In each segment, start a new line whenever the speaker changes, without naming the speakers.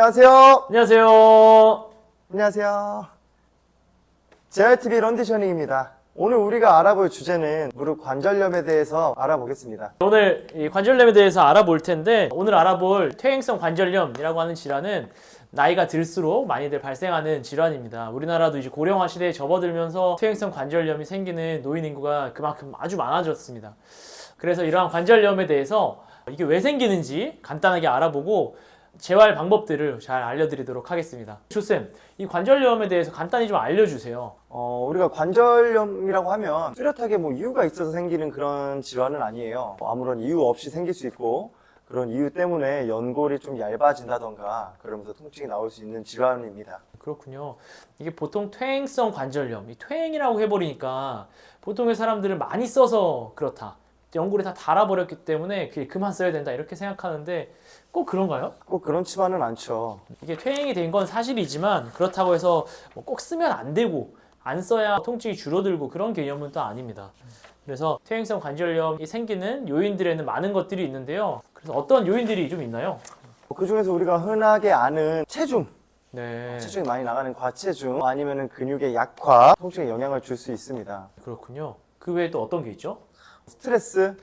안녕하세요.
안녕하세요.
안녕하세요. JRTV 런디셔닝입니다. 오늘 우리가 알아볼 주제는 무릎 관절염에 대해서 알아보겠습니다.
오늘 이 관절염에 대해서 알아볼 텐데, 오늘 알아볼 퇴행성 관절염이라고 하는 질환은 나이가 들수록 많이들 발생하는 질환입니다. 우리나라도 이제 고령화 시대에 접어들면서 퇴행성 관절염이 생기는 노인 인구가 그만큼 아주 많아졌습니다. 그래서 이러한 관절염에 대해서 이게 왜 생기는지 간단하게 알아보고 재활 방법들을 잘 알려드리도록 하겠습니다. 조쌤, 이 관절염에 대해서 간단히 좀 알려주세요.
우리가 관절염이라고 하면 뚜렷하게 이유가 있어서 생기는 그런 질환은 아니에요. 아무런 이유 없이 생길 수 있고, 그런 이유 때문에 연골이 좀 얇아진다던가 그러면서 통증이 나올 수 있는 질환입니다.
그렇군요. 이게 보통 퇴행성 관절염, 이 퇴행이라고 해버리니까 보통의 사람들은 많이 써서 그렇다, 연골이 다 닳아버렸기 때문에 그만 써야 된다 이렇게 생각하는데 꼭 그런가요?
꼭 그렇지만은 않죠.
이게 퇴행이 된 건 사실이지만 그렇다고 해서 꼭 쓰면 안 되고 안 써야 통증이 줄어들고 그런 개념은 또 아닙니다. 그래서 퇴행성 관절염이 생기는 요인들에는 많은 것들이 있는데요. 그래서 어떤 요인들이 좀 있나요?
그 중에서 우리가 흔하게 아는 체중,
네,
체중이 많이 나가는 과체중, 아니면은 근육의 약화, 통증에 영향을 줄 수 있습니다.
그렇군요. 그 외에 또 어떤 게 있죠?
스트레스,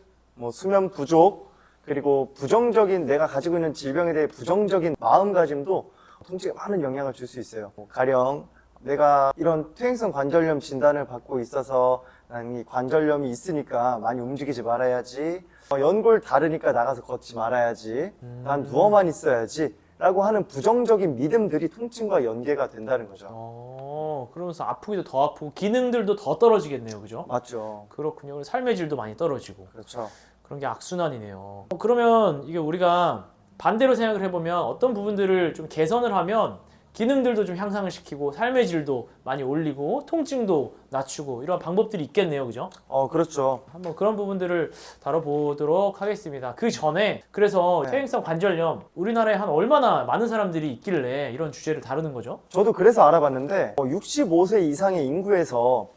수면 부족, 그리고 부정적인 내가 가지고 있는 질병에 대해 부정적인 마음가짐도 통증에 많은 영향을 줄 수 있어요. 가령 내가 이런 퇴행성 관절염 진단을 받고 있어서 난 이 관절염이 있으니까 많이 움직이지 말아야지, 연골 다르니까 나가서 걷지 말아야지, 난 누워만 있어야지 라고 하는 부정적인 믿음들이 통증과 연계가 된다는 거죠.
그러면서 아프기도 더 아프고 기능들도 더 떨어지겠네요, 그죠?
맞죠.
그렇군요. 삶의 질도 많이 떨어지고
그렇죠.
그런 게 악순환이네요. 그러면 이게 우리가 반대로 생각을 해보면 어떤 부분들을 좀 개선을 하면 기능들도 좀 향상을 시키고 삶의 질도 많이 올리고 통증도 낮추고 이런 방법들이 있겠네요, 그죠?
그렇죠.
한번 그런 부분들을 다뤄보도록 하겠습니다. 그 전에 그래서
네.
퇴행성 관절염 우리나라에 한 얼마나 많은 사람들이 있길래 이런 주제를 다루는 거죠?
저도 그래서 알아봤는데 65세 이상의 인구에서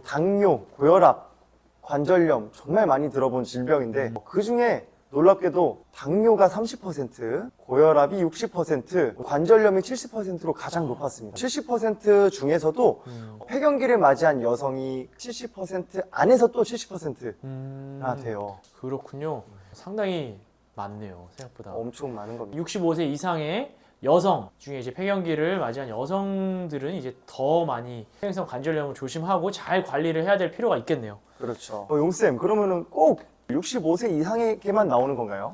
당뇨, 고혈압, 관절염 정말 많이 들어본 질병인데 그 중에 놀랍게도 당뇨가 30%, 고혈압이 60%, 관절염이 70%로 가장 높았습니다. 70% 중에서도 폐경기를 맞이한 여성이 70% 안에서 또 70%나 돼요.
그렇군요. 상당히 많네요, 생각보다.
엄청 많은 겁니다.
65세 이상의 여성 중에 이제 폐경기를 맞이한 여성들은 이제 더 많이 퇴행성 관절염을 조심하고 잘 관리를 해야 될 필요가 있겠네요.
그렇죠. 용쌤, 그러면은 꼭 65세 이상에게만 나오는 건가요?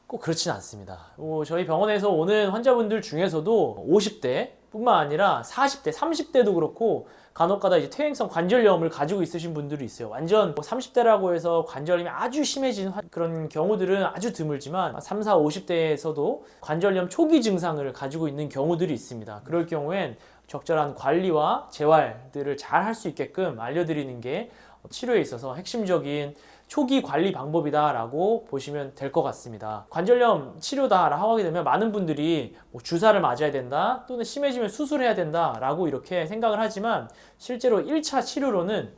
꼭 그렇진 않습니다. 저희 병원에서 오는 환자분들 중에서도 50대 뿐만 아니라 40대, 30대도 그렇고 간혹가다 이제 퇴행성 관절염을 가지고 있으신 분들이 있어요. 완전 30대라고 해서 관절염이 아주 심해진 그런 경우들은 아주 드물지만 3, 4, 50대에서도 관절염 초기 증상을 가지고 있는 경우들이 있습니다. 그럴 경우엔 적절한 관리와 재활들을 잘 할 수 있게끔 알려드리는 게 치료에 있어서 핵심적인 초기 관리 방법이다라고 보시면 될 것 같습니다. 관절염 치료다라고 하게 되면 많은 분들이 주사를 맞아야 된다 또는 심해지면 수술해야 된다라고 이렇게 생각을 하지만 실제로 1차 치료로는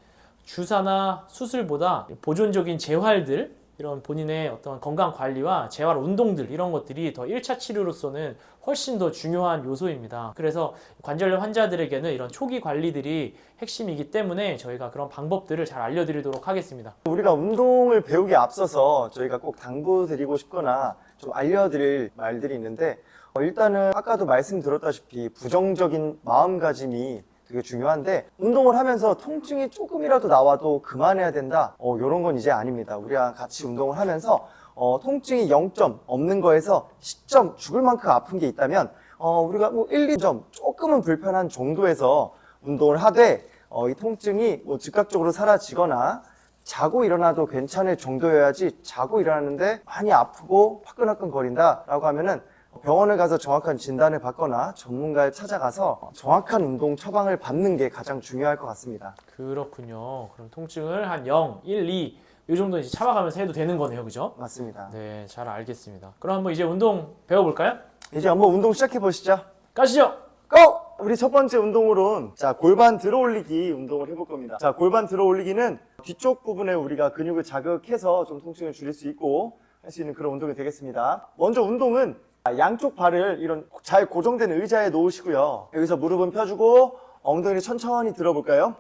주사나 수술보다 보존적인 재활들, 이런 본인의 어떤 건강 관리와 재활 운동들 이런 것들이 더 1차 치료로서는 훨씬 더 중요한 요소입니다. 그래서 관절염 환자들에게는 이런 초기 관리들이 핵심이기 때문에 저희가 그런 방법들을 잘 알려드리도록 하겠습니다.
우리가 운동을 배우기에 앞서서 저희가 꼭 당부드리고 싶거나 좀 알려드릴 말들이 있는데 일단은 아까도 말씀드렸다시피 부정적인 마음가짐이 되게 중요한데 운동을 하면서 통증이 조금이라도 나와도 그만해야 된다, 이런 건 이제 아닙니다. 우리가 같이 운동을 하면서 통증이 0점 없는 거에서 10점 죽을 만큼 아픈 게 있다면 우리가 1, 2점 조금은 불편한 정도에서 운동을 하되 이 통증이 즉각적으로 사라지거나 자고 일어나도 괜찮을 정도여야지, 자고 일어났는데 많이 아프고 화끈화끈 거린다 라고 하면은 병원을 가서 정확한 진단을 받거나 전문가를 찾아가서 정확한 운동 처방을 받는 게 가장 중요할 것 같습니다.
그렇군요. 그럼 통증을 한 0, 1, 2 이 정도 이제 참아가면서 해도 되는 거네요, 그죠?
맞습니다.
네, 잘 알겠습니다. 그럼 한번 이제 운동 배워볼까요?
이제 한번 운동 시작해 보시죠.
가시죠!
고! 우리 첫 번째 운동으로는 골반 들어 올리기 운동을 해볼 겁니다. 골반 들어 올리기는 뒤쪽 부분에 우리가 근육을 자극해서 좀 통증을 줄일 수 있고 할 수 있는 그런 운동이 되겠습니다. 먼저 운동은 양쪽 발을 이런 잘 고정된 의자에 놓으시고요. 여기서 무릎은 펴주고 엉덩이를 천천히 들어볼까요?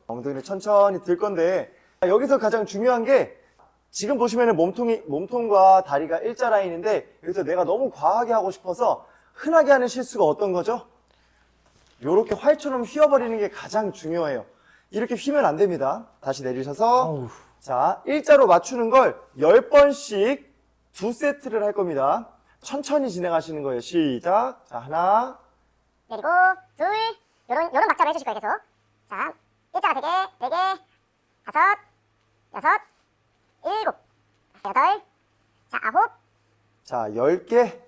엉덩이를 천천히 들 건데 여기서 가장 중요한 게 지금 보시면 몸통과 다리가 일자 라인인데 여기서 내가 너무 과하게 하고 싶어서 흔하게 하는 실수가 어떤 거죠? 이렇게 활처럼 휘어버리는 게 가장 중요해요. 이렇게 휘면 안 됩니다. 다시 내리셔서 자, 일자로 맞추는 걸 10번씩 2세트를 할 겁니다. 천천히 진행하시는 거예요. 시작. 자, 하나.
내리고, 둘. 요런 박자로 해주실 거예요, 계속. 자, 일자가 4개, 4개, 5, 6, 7, 8. 자, 9.
자, 10개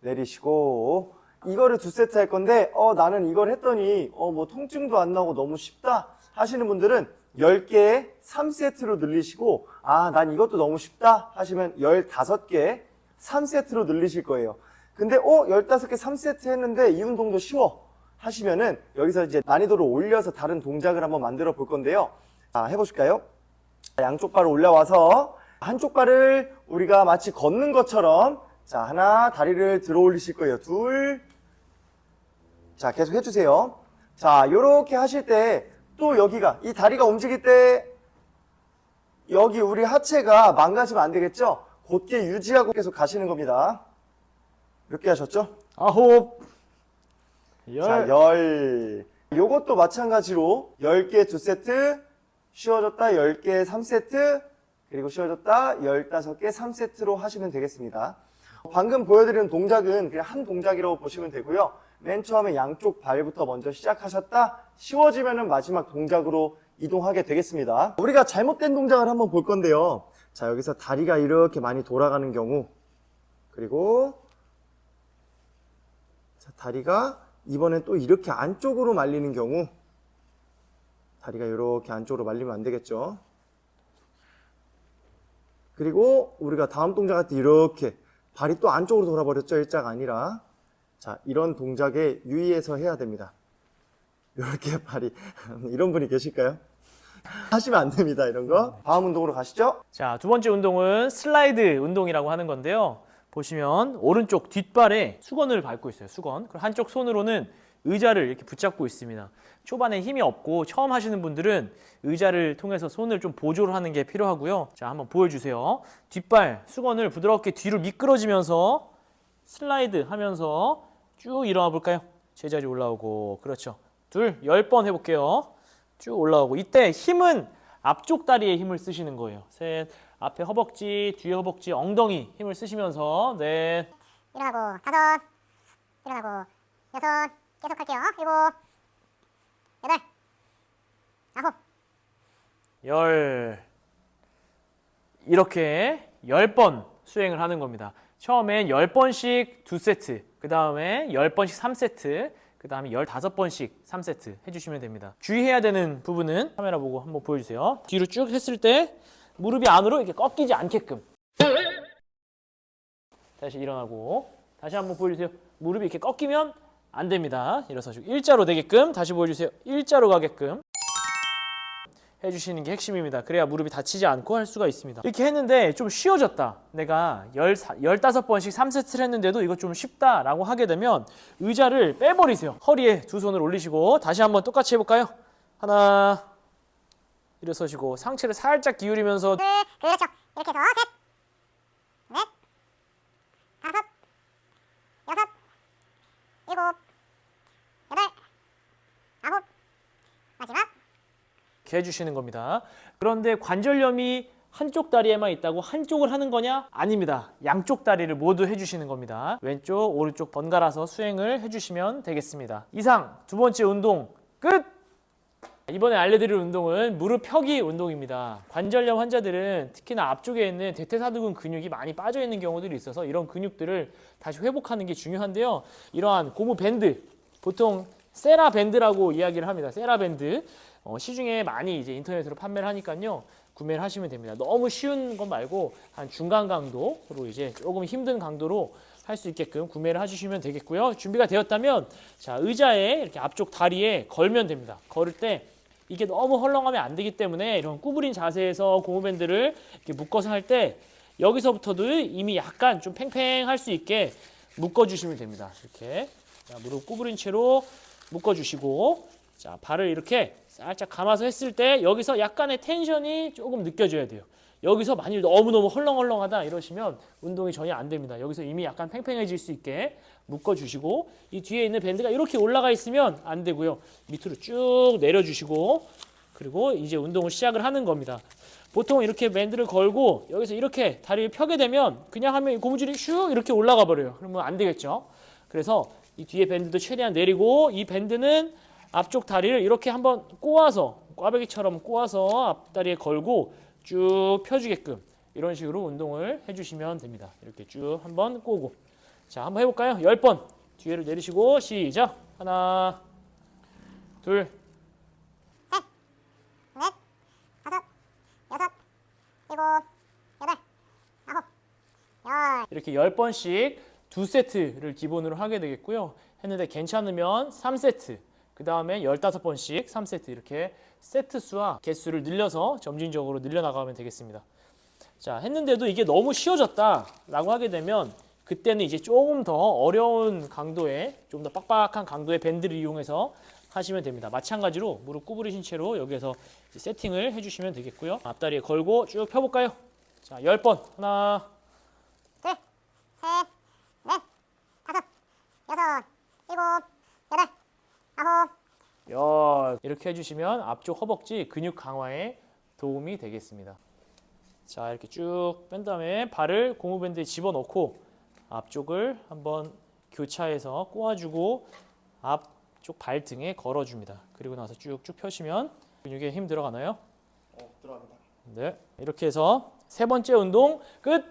내리시고 이거를 2세트 할 건데 나는 이걸 했더니 뭐 통증도 안 나고 너무 쉽다 하시는 분들은 10개에 3세트로 늘리시고 난 이것도 너무 쉽다 하시면 15개 3세트로 늘리실 거예요. 근데 15개 3세트 했는데 이 운동도 쉬워 하시면은 여기서 이제 난이도를 올려서 다른 동작을 한번 만들어 볼 건데요. 자, 해보실까요? 양쪽 발을 올라와서 한쪽 발을 우리가 마치 걷는 것처럼 자, 하나, 다리를 들어 올리실 거예요. 둘. 자, 계속 해주세요. 자, 요렇게 하실 때 또 여기가, 이 다리가 움직일 때 여기 우리 하체가 망가지면 안 되겠죠? 곧게 유지하고 계속 가시는 겁니다. 몇 개 하셨죠?
9,
자,
10.
요것도 마찬가지로 10개 2세트, 쉬어졌다 10개 3세트, 그리고 쉬어졌다 15개 3세트로 하시면 되겠습니다. 방금 보여드리는 동작은 그냥 한 동작이라고 보시면 되고요. 맨 처음에 양쪽 발부터 먼저 시작하셨다 쉬워지면은 마지막 동작으로 이동하게 되겠습니다. 우리가 잘못된 동작을 한번 볼 건데요. 자, 여기서 다리가 이렇게 많이 돌아가는 경우, 그리고 자, 다리가 이번엔 또 이렇게 안쪽으로 말리는 경우, 다리가 이렇게 안쪽으로 말리면 안 되겠죠. 그리고 우리가 다음 동작 할 때 이렇게 발이 또 안쪽으로 돌아버렸죠. 일자가 아니라. 자, 이런 동작에 유의해서 해야 됩니다. 이렇게 발이 이런 분이 계실까요? 하시면 안 됩니다. 이런 거. 다음 운동으로 가시죠.
자, 두 번째 운동은 슬라이드 운동이라고 하는 건데요. 보시면 오른쪽 뒷발에 수건을 밟고 있어요. 수건. 그리고 한쪽 손으로는 의자를 이렇게 붙잡고 있습니다. 초반에 힘이 없고 처음 하시는 분들은 의자를 통해서 손을 좀 보조를 하는 게 필요하고요. 자, 한번 보여주세요. 뒷발 수건을 부드럽게 뒤로 미끄러지면서 슬라이드 하면서 쭉 일어나 볼까요? 제자리 올라오고, 그렇죠. 10번 해볼게요. 쭉 올라오고, 이때 힘은 앞쪽 다리에 힘을 쓰시는 거예요. 셋, 앞에 허벅지, 뒤에 허벅지, 엉덩이 힘을 쓰시면서 넷,
일어나고, 5. 일어나고, 6. 계속 할게요. 7. 8. 9.
10. 이렇게 10번 수행을 하는 겁니다. 처음엔 10번씩 2세트, 그 다음에 10번씩 3세트, 그 다음에 15번씩 3세트 해주시면 됩니다. 주의해야 되는 부분은 카메라 보고 한번 보여주세요. 뒤로 쭉 했을 때 무릎이 안으로 이렇게 꺾이지 않게끔. 다시 일어나고, 다시 한번 보여주세요. 무릎이 이렇게 꺾이면 안 됩니다. 일어서시고 일자로 되게끔 다시 보여주세요. 일자로 가게끔 해주시는 게 핵심입니다. 그래야 무릎이 다치지 않고 할 수가 있습니다. 이렇게 했는데 좀 쉬워졌다. 내가 15번씩 3세트를 했는데도 이거 좀 쉽다라고 하게 되면 의자를 빼버리세요. 허리에 두 손을 올리시고 다시 한번 똑같이 해볼까요? 하나, 일어서시고 상체를 살짝 기울이면서
둘. 그렇죠. 이렇게 해서 셋. 넷. 5. 6. 7. 8. 9. 마지막.
이렇게 해주시는 겁니다. 그런데 관절염이 한쪽 다리에만 있다고 한쪽을 하는 거냐? 아닙니다. 양쪽 다리를 모두 해주시는 겁니다. 왼쪽, 오른쪽 번갈아서 수행을 해주시면 되겠습니다. 이상 두 번째 운동 끝! 이번에 알려드릴 운동은 무릎 펴기 운동입니다. 관절염 환자들은 특히나 앞쪽에 있는 대퇴사두근 근육이 많이 빠져 있는 경우들이 있어서 이런 근육들을 다시 회복하는 게 중요한데요. 이러한 고무 밴드, 보통 세라 밴드라고 이야기를 합니다. 세라 밴드. 시중에 많이 이제 인터넷으로 판매를 하니까요. 구매를 하시면 됩니다. 너무 쉬운 것 말고 한 중간 강도로 이제 조금 힘든 강도로 할 수 있게끔 구매를 해주시면 되겠고요. 준비가 되었다면 자, 의자에 이렇게 앞쪽 다리에 걸면 됩니다. 걸을 때 이게 너무 헐렁하면 안 되기 때문에 이런 구부린 자세에서 고무밴드를 이렇게 묶어서 할 때 여기서부터도 이미 약간 좀 팽팽할 수 있게 묶어주시면 됩니다. 이렇게 자, 무릎 구부린 채로 묶어주시고 자 발을 이렇게 살짝 감아서 했을 때 여기서 약간의 텐션이 조금 느껴져야 돼요. 여기서 만일 너무너무 헐렁헐렁하다 이러시면 운동이 전혀 안 됩니다. 여기서 이미 약간 팽팽해질 수 있게 묶어주시고 이 뒤에 있는 밴드가 이렇게 올라가 있으면 안 되고요. 밑으로 쭉 내려주시고 그리고 이제 운동을 시작을 하는 겁니다. 보통 이렇게 밴드를 걸고 여기서 이렇게 다리를 펴게 되면 그냥 하면 고무줄이 슉 이렇게 올라가 버려요. 그러면 안 되겠죠. 그래서 이 뒤에 밴드도 최대한 내리고 이 밴드는 앞쪽 다리를 이렇게 한번 꼬아서 꽈배기처럼 꼬아서 앞다리에 걸고 쭉 펴주게끔 이런 식으로 운동을 해주시면 됩니다. 이렇게 쭉 한번 꼬고 자 한번 해볼까요? 10번 뒤에를 내리시고 시작 하나 둘
셋, 넷, 다섯, 여섯, 일곱, 여덟, 아홉, 열.
이렇게 10번씩 2세트를 기본으로 하게 되겠고요. 했는데 괜찮으면 3세트 그 다음에 15번씩 3세트 이렇게 세트 수와 개수를 늘려서 점진적으로 늘려나가면 되겠습니다. 자 했는데도 이게 너무 쉬워졌다 라고 하게 되면 그때는 이제 조금 더 어려운 강도의 좀 더 빡빡한 강도의 밴드를 이용해서 하시면 됩니다. 마찬가지로 무릎 구부리신 채로 여기에서 이제 세팅을 해주시면 되겠고요. 앞다리에 걸고 쭉 펴볼까요? 자 10번 하나
둘, 셋, 넷, 다섯, 여섯, 일곱, 여덟, 아홉.
이렇게 해주시면 앞쪽 허벅지 근육 강화에 도움이 되겠습니다. 자 이렇게 쭉 뺀 다음에 발을 고무밴드에 집어넣고 앞쪽을 한번 교차해서 꼬아주고 앞쪽 발등에 걸어줍니다. 그리고 나서 쭉쭉 펴시면 근육에 힘 들어가나요?
들어갑니다.
네, 이렇게 해서 세 번째 운동 끝!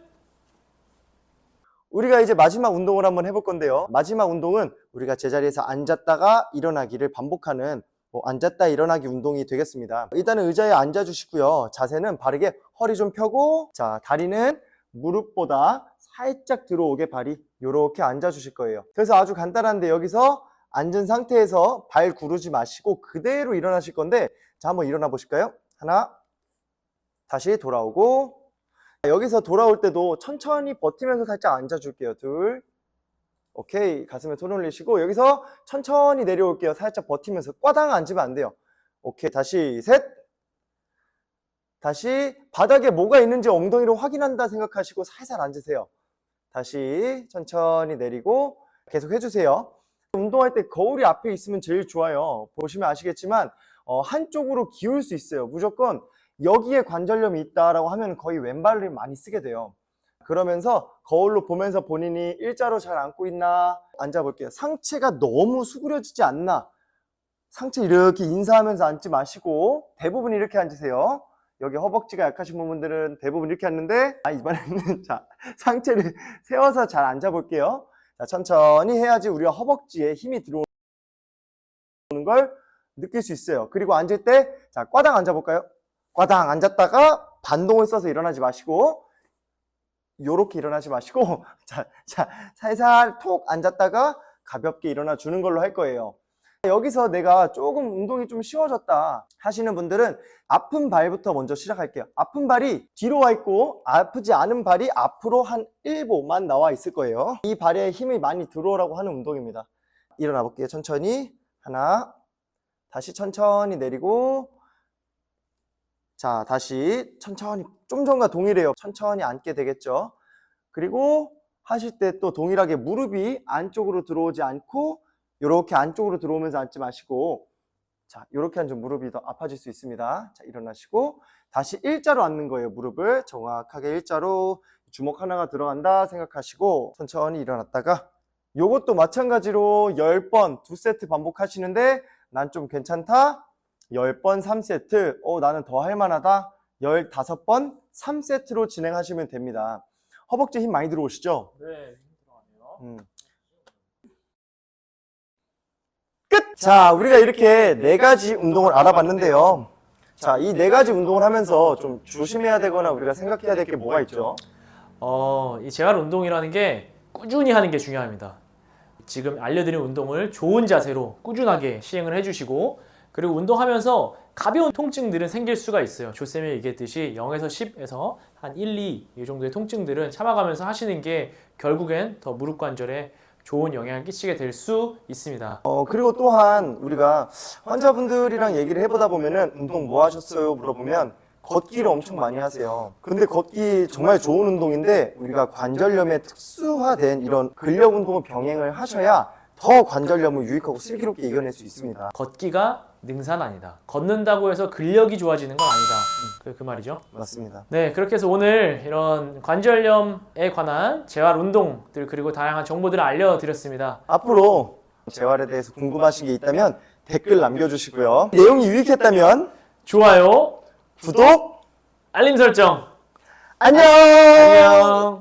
우리가 이제 마지막 운동을 한번 해볼 건데요. 마지막 운동은 우리가 제자리에서 앉았다가 일어나기를 반복하는 앉았다 일어나기 운동이 되겠습니다. 일단은 의자에 앉아주시고요. 자세는 바르게 허리 좀 펴고 자 다리는 무릎보다 살짝 들어오게 발이 이렇게 앉아주실 거예요. 그래서 아주 간단한데 여기서 앉은 상태에서 발 구르지 마시고 그대로 일어나실 건데 자 한번 일어나 보실까요? 하나 다시 돌아오고 여기서 돌아올 때도 천천히 버티면서 살짝 앉아줄게요. 둘 오케이 가슴에 손 올리시고 여기서 천천히 내려올게요. 살짝 버티면서 꽈당 앉으면 안 돼요. 오케이 다시 셋 다시 바닥에 뭐가 있는지 엉덩이로 확인한다 생각하시고 살살 앉으세요. 다시 천천히 내리고 계속 해주세요. 운동할 때 거울이 앞에 있으면 제일 좋아요. 보시면 아시겠지만 한쪽으로 기울 수 있어요. 무조건 여기에 관절염이 있다라고 하면 거의 왼발을 많이 쓰게 돼요. 그러면서 거울로 보면서 본인이 일자로 잘 앉고 있나 앉아볼게요. 상체가 너무 수그려지지 않나 상체 이렇게 인사하면서 앉지 마시고 대부분 이렇게 앉으세요. 여기 허벅지가 약하신 분들은 대부분 이렇게 앉는데 이번에는 자 상체를 세워서 잘 앉아볼게요. 자, 천천히 해야지 우리가 허벅지에 힘이 들어오는 걸 느낄 수 있어요. 그리고 앉을 때 자 꽈당 앉아볼까요? 꽈당 앉았다가 반동을 써서 일어나지 마시고 요렇게 일어나지 마시고 자 살살 톡 앉았다가 가볍게 일어나 주는 걸로 할 거예요. 여기서 내가 조금 운동이 좀 쉬워졌다 하시는 분들은 아픈 발부터 먼저 시작할게요. 아픈 발이 뒤로 와 있고 아프지 않은 발이 앞으로 한 1보만 나와 있을 거예요. 이 발에 힘이 많이 들어오라고 하는 운동입니다. 일어나 볼게요. 천천히 하나 다시 천천히 내리고 자 다시 천천히 좀 전과 동일해요. 천천히 앉게 되겠죠. 그리고 하실 때 또 동일하게 무릎이 안쪽으로 들어오지 않고 이렇게 안쪽으로 들어오면서 앉지 마시고 자 이렇게 앉으면 무릎이 더 아파질 수 있습니다. 자 일어나시고 다시 일자로 앉는 거예요. 무릎을 정확하게 일자로 주먹 하나가 들어간다 생각하시고 천천히 일어났다가 요것도 마찬가지로 10번 2세트 반복하시는데 난 좀 괜찮다 10번 3세트 나는 더 할만하다 15번 3세트로 진행하시면 됩니다. 허벅지 힘 많이 들어오시죠?
네, 들어가네요.
끝! 자, 우리가 이렇게 4가지 운동을 알아봤는데요. 자, 이 4가지 운동을 하면서 좀 조심해야 되거나 우리가 생각해야 될 게 뭐가 있죠?
이 재활 운동이라는 게 꾸준히 하는 게 중요합니다. 지금 알려드린 운동을 좋은 자세로 꾸준하게 시행을 해주시고 그리고 운동하면서 가벼운 통증들은 생길 수가 있어요. 조쌤이 얘기했듯이 0에서 10에서 한 1, 2 이 정도의 통증들은 참아가면서 하시는 게 결국엔 더 무릎 관절에 좋은 영향을 끼치게 될 수 있습니다.
그리고 또한 우리가 환자분들이랑 얘기를 해보다 보면은 운동 뭐 하셨어요? 물어보면 걷기를 엄청 많이 하세요. 근데 걷기 정말 좋은 운동인데 우리가 관절염에 특수화된 이런 근력 운동을 병행을 하셔야 더 관절염을 유익하고 슬기롭게 이겨낼 수 있습니다.
걷기가 능사는 아니다. 걷는다고 해서 근력이 좋아지는 건 아니다. 그 말이죠.
맞습니다.
네, 그렇게 해서 오늘 이런 관절염에 관한 재활 운동들 그리고 다양한 정보들을 알려드렸습니다.
앞으로 재활에 대해서 궁금하신 게 있다면 댓글 남겨주시고요. 내용이 유익했다면
좋아요,
구독,
알림 설정.
안녕!
안녕.